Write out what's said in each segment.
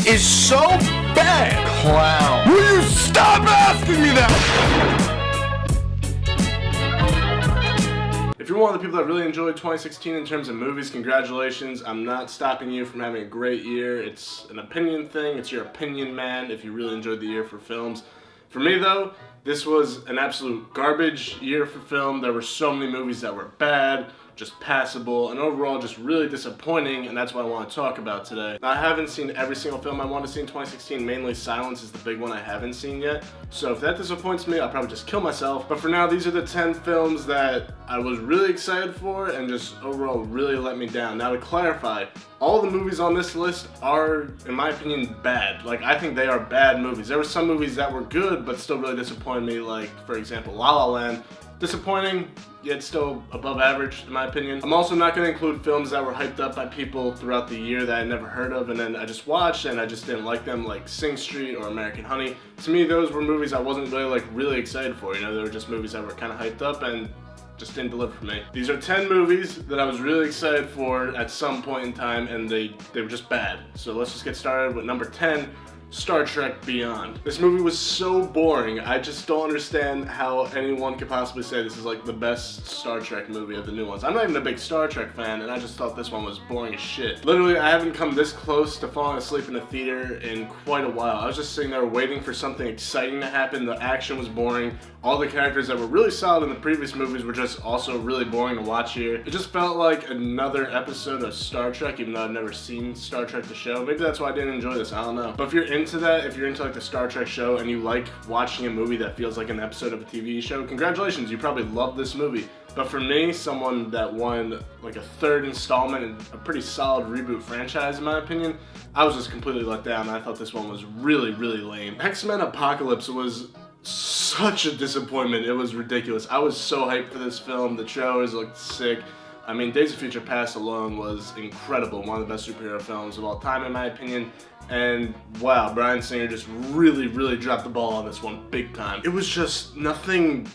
is so bad. Clown. Will you stop asking me that? If you're one of the people that really enjoyed 2016 in terms of movies, congratulations. I'm not stopping you from having a great year. It's an opinion thing. It's your opinion, man, if you really enjoyed the year for films. For me, though, this was an absolute garbage year for film. There were so many movies that were bad, just passable, and overall just really disappointing, and that's what I want to talk about today. Now, I haven't seen every single film I want to see in 2016. Mainly Silence is the big one I haven't seen yet. So if that disappoints me, I'll probably just kill myself. But for now, these are the 10 films that I was really excited for and just overall really let me down. Now, to clarify, all the movies on this list are, in my opinion, bad. Like, I think they are bad movies. There were some movies that were good, but still really disappointed me, like, for example, La La Land. Disappointing, yet still above average, in my opinion. I'm also not going to include films that were hyped up by people throughout the year that I never heard of and then I just watched and I just didn't like them, like Sing Street or American Honey. To me, those were movies I wasn't really excited for. You know, they were just movies that were kind of hyped up and just didn't deliver for me. These are 10 movies that I was really excited for at some point in time, and they were just bad. So let's just get started with number 10, Star Trek Beyond. This movie was so boring. I just don't understand how anyone could possibly say this is like the best Star Trek movie of the new ones. I'm not even a big Star Trek fan, and I just thought this one was boring as shit. Literally, I haven't come this close to falling asleep in a theater in quite a while. I was just sitting there waiting for something exciting to happen. The action was boring. All the characters that were really solid in the previous movies were just also really boring to watch here. It just felt like another episode of Star Trek, even though I've never seen Star Trek the show. Maybe that's why I didn't enjoy this, I don't know. But if you're into that, if you're into like the Star Trek show and you like watching a movie that feels like an episode of a TV show, congratulations, you probably love this movie. But for me, someone that wanted like a third installment and a pretty solid reboot franchise in my opinion, I was just completely let down. I thought this one was really lame. X-Men Apocalypse was such a disappointment. It was ridiculous. I was so hyped for this film. The trailers looked sick. I mean, Days of Future Past alone was incredible. One of the best superhero films of all time in my opinion. And wow, Bryan Singer just really dropped the ball on this one big time. It was just nothing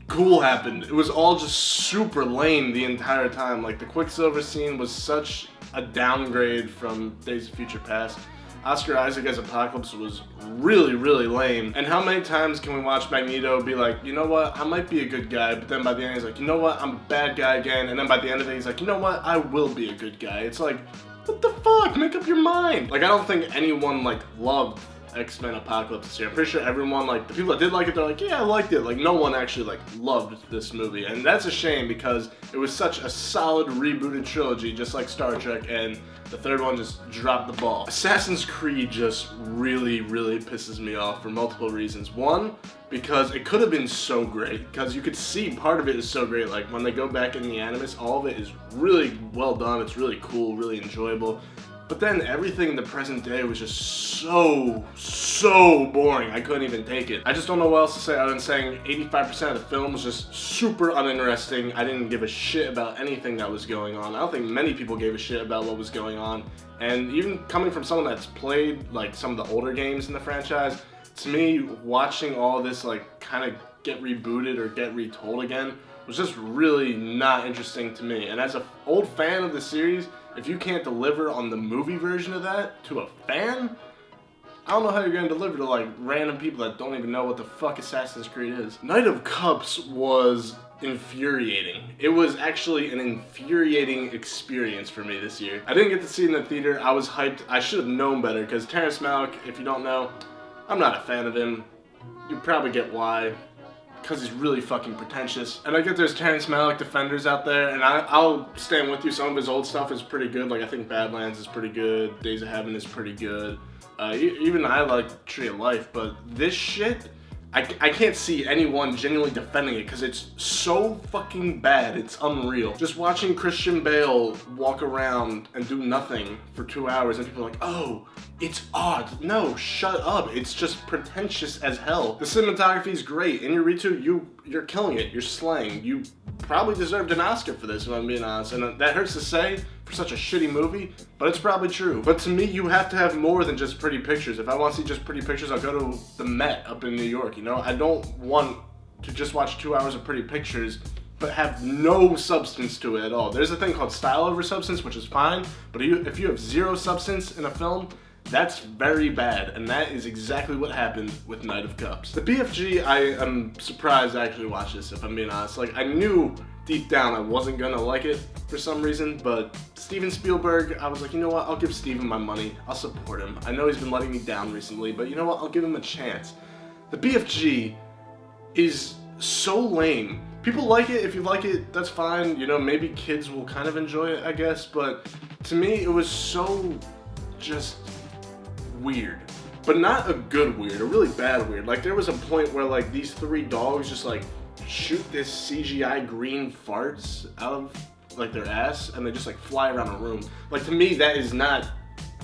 cool happened. It was all just super lame the entire time. Like the Quicksilver scene was such a downgrade from Days of Future Past. Oscar Isaac as Apocalypse was really lame. And how many times can we watch Magneto be like, you know what, I might be a good guy, but then by the end he's like, you know what, I'm a bad guy again, and then by the end of it he's like, you know what, I will be a good guy. It's like, what the fuck, make up your mind. Like, I don't think anyone like loved X-Men Apocalypse this year. I'm pretty sure everyone, like the people that did like it, they're like, yeah, I liked it. Like no one actually like loved this movie, and that's a shame because it was such a solid rebooted trilogy, just like Star Trek, and the third one just dropped the ball. Assassin's Creed just really pisses me off for multiple reasons. One, because it could have been so great, because you could see part of it is so great. Like when they go back in the Animus, all of it is really well done. It's really cool, really enjoyable. But then everything in the present day was just so boring. I couldn't even take it. I just don't know what else to say other than saying 85% of the film was just super uninteresting. I didn't give a shit about anything that was going on. I don't think many people gave a shit about what was going on. And even coming from someone that's played like some of the older games in the franchise, to me, watching all this like kind of get rebooted or get retold again was just really not interesting to me. And as an old fan of the series, if you can't deliver on the movie version of that to a fan, I don't know how you're gonna deliver to like random people that don't even know what the fuck Assassin's Creed is. Knight of Cups was infuriating. It was actually an infuriating experience for me this year. I didn't get to see it in the theater. I was hyped. I should have known better because Terrence Malick, if you don't know, I'm not a fan of him. You probably get why. Because he's really fucking pretentious. And I get there's Terrence Malick defenders out there, and I'll stand with you. Some of his old stuff is pretty good. Like I think Badlands is pretty good. Days of Heaven is pretty good. Even I like Tree of Life, but this shit, I can't see anyone genuinely defending it because it's so fucking bad. It's unreal. Just watching Christian Bale walk around and do nothing for 2 hours and people are like, oh, it's odd. No, shut up. It's just pretentious as hell. The cinematography is great. Inarritu, you're killing it. You're slaying. You probably deserved an Oscar for this, if I'm being honest. And that hurts to say for such a shitty movie, but it's probably true. But to me, you have to have more than just pretty pictures. If I want to see just pretty pictures, I'll go to the Met up in New York, you know? I don't want to just watch 2 hours of pretty pictures but have no substance to it at all. There's a thing called style over substance, which is fine, but if you have zero substance in a film, That's very bad, and that is exactly what happened with Knight of Cups. The BFG, I am surprised I actually watched this, if I'm being honest. Like, I knew deep down I wasn't gonna like it for some reason, but Steven Spielberg, I was like, you know what, I'll give Steven my money, I'll support him. I know he's been letting me down recently, but you know what, I'll give him a chance. The BFG is so lame. People like it. If you like it, that's fine. You know, maybe kids will kind of enjoy it, I guess, but to me, it was so just weird, but not a good weird, a really bad weird. Like, there was a point where like these three dogs just like shoot this CGI green farts out of like their ass, and they just like fly around a room. Like, to me, that is not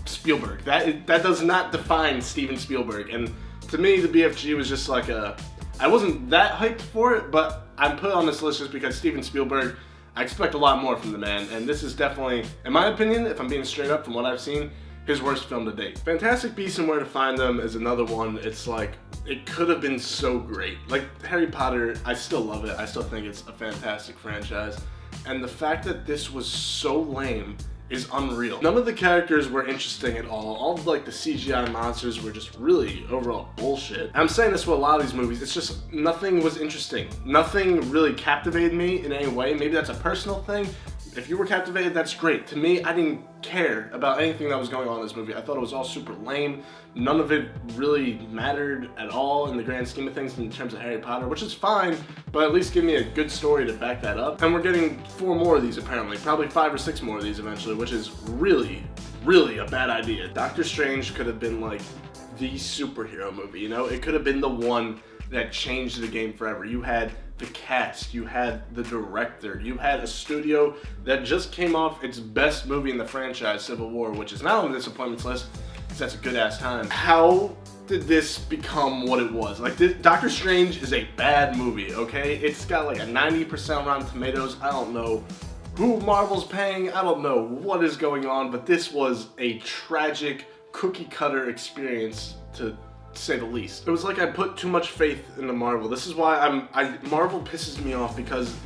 Spielberg. That does not define Steven Spielberg. And to me, the BFG was just like I wasn't that hyped for it, but I'm put on this list just because Steven Spielberg, I expect a lot more from the man, and this is definitely, in my opinion, if I'm being straight up from what I've seen, his worst film to date. Fantastic Beasts and Where to Find Them is another one. It's like, it could have been so great. Like, Harry Potter, I still love it. I still think it's a fantastic franchise. And the fact that this was so lame is unreal. None of the characters were interesting at all. All of like the CGI monsters were just really overall bullshit. I'm saying this with a lot of these movies. It's just nothing was interesting. Nothing really captivated me in any way. Maybe that's a personal thing. If you were captivated, that's great. To me, I didn't care about anything that was going on in this movie. I thought it was all super lame. None of it really mattered at all in the grand scheme of things in terms of Harry Potter, which is fine, but at least give me a good story to back that up. And we're getting 4 more of these apparently, probably 5 or 6 more of these eventually, which is really, really a bad idea. Doctor Strange could have been like the superhero movie, you know? It could have been the one that changed the game forever. You had the cast, you had the director, you had a studio that just came off its best movie in the franchise, Civil War, which is not on the disappointments list, because that's a good ass time. How did this become what it was? Like, Doctor Strange is a bad movie, okay? It's got like a 90% on Rotten Tomatoes. I don't know who Marvel's paying, I don't know what is going on, but this was a tragic cookie cutter experience to say the least. It was like I put too much faith into Marvel. This is why Marvel pisses me off, because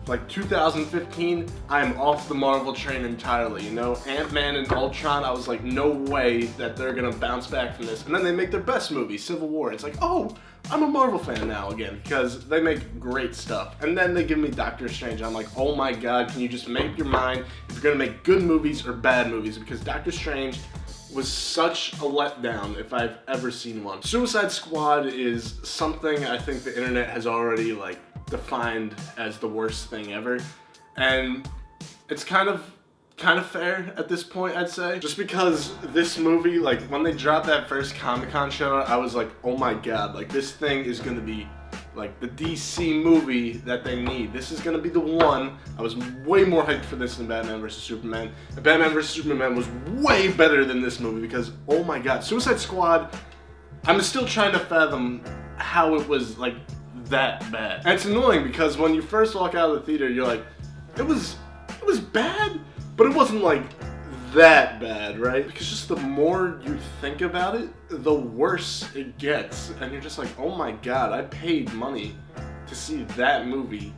like 2015, I'm off the Marvel train entirely, you know? Ant-Man and Ultron, I was like, no way that they're gonna bounce back from this. And then they make their best movie, Civil War. It's like, oh, I'm a Marvel fan now again, because they make great stuff. And then they give me Doctor Strange. I'm like, oh my god, can you just make your mind if you're gonna make good movies or bad movies? Because Doctor Strange was such a letdown if I've ever seen one. Suicide Squad is something I think the internet has already like defined as the worst thing ever, and it's kind of fair at this point, I'd say. Just because this movie, like when they dropped that first Comic-Con show, I was like, oh my god, like this thing is gonna be like the DC movie that they need. This is gonna be the one. I was way more hyped for this than Batman vs Superman. And Batman vs Superman was way better than this movie because, oh my god, Suicide Squad, I'm still trying to fathom how it was like that bad. And it's annoying because when you first walk out of the theater, you're like, it was bad, but it wasn't like that bad, right? Because just the more you think about it, the worse it gets. And you're just like, oh my god, I paid money to see that movie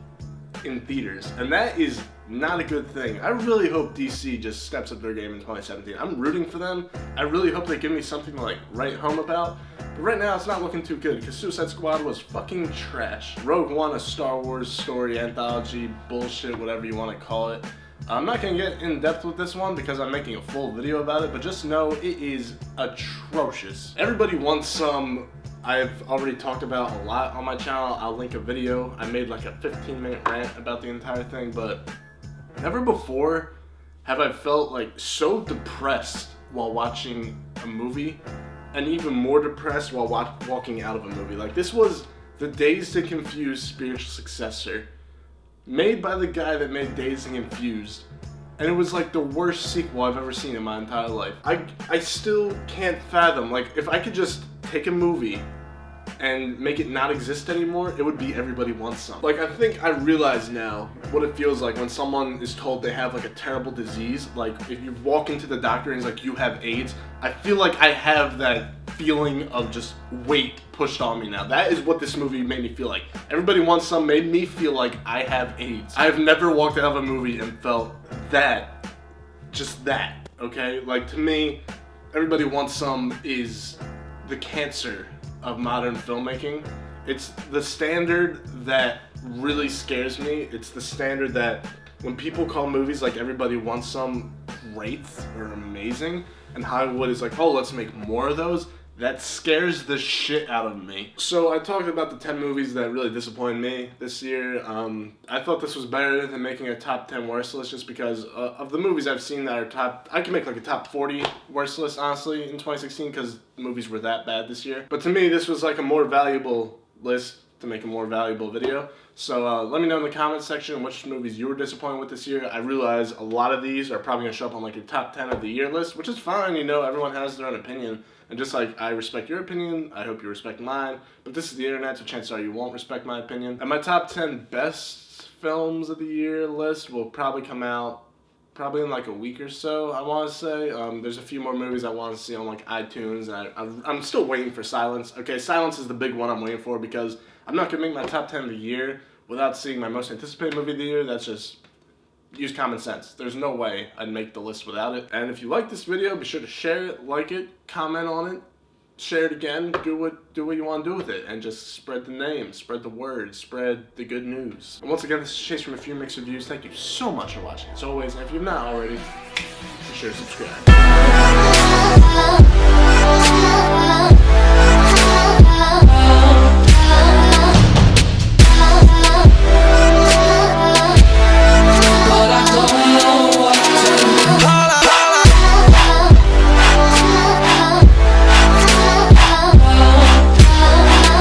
in theaters. And that is not a good thing. I really hope DC just steps up their game in 2017. I'm rooting for them. I really hope they give me something to like write home about. But right now, it's not looking too good because Suicide Squad was fucking trash. Rogue One, a Star Wars story anthology, bullshit, whatever you want to call it. I'm not going to get in depth with this one because I'm making a full video about it, but just know it is atrocious. Everybody wants some. I've already talked about a lot on my channel. I'll link a video. I made like a 15-minute rant about the entire thing, but never before have I felt like so depressed while watching a movie, and even more depressed while walking out of a movie. Like, this was the Dazed and Confused spiritual successor, made by the guy that made Dazed and Confused, and it was like the worst sequel I've ever seen in my entire life. I still can't fathom, like, if I could just take a movie and make it not exist anymore, it would be Everybody Wants Some. Like, I think I realize now what it feels like when someone is told they have like a terrible disease. Like, if you walk into the doctor and he's like, you have AIDS, I feel like I have that feeling of just weight pushed on me now. That is what this movie made me feel like. Everybody Wants Some made me feel like I have AIDS. I've never walked out of a movie and felt that, just that, okay? Like, to me, Everybody Wants Some is the cancer of modern filmmaking. It's the standard that really scares me. It's the standard that when people call movies like Everybody Wants Some great or amazing, and Hollywood is like, oh, let's make more of those, that scares the shit out of me. So I talked about the 10 movies that really disappointed me this year. I thought this was better than making a top 10 worst list, just because of the movies I've seen that are top. I can make like a top 40 worst list, honestly, in 2016, because movies were that bad this year. But to me, this was like a more valuable list to make a more valuable video. So let me know in the comments section which movies you were disappointed with this year. I realize a lot of these are probably going to show up on like a top 10 of the year list, which is fine, you know, everyone has their own opinion. And just like I respect your opinion, I hope you respect mine. But this is the internet, so chances are you won't respect my opinion. And my top 10 best films of the year list will probably come out probably in like a week or so, I want to say. There's a few more movies I want to see on like iTunes, and I'm still waiting for Silence. Okay, Silence is the big one I'm waiting for, because I'm not going to make my top 10 of the year without seeing my most anticipated movie of the year. That's just, use common sense. There's no way I'd make the list without it. And if you like this video, be sure to share it, like it, comment on it, share it again, do what you want to do with it, and just spread the name, spread the word, spread the good news. And once again, this is Chase from A Few Mixed Reviews. Thank you so much for watching. As always, and if you've not already, be sure to subscribe.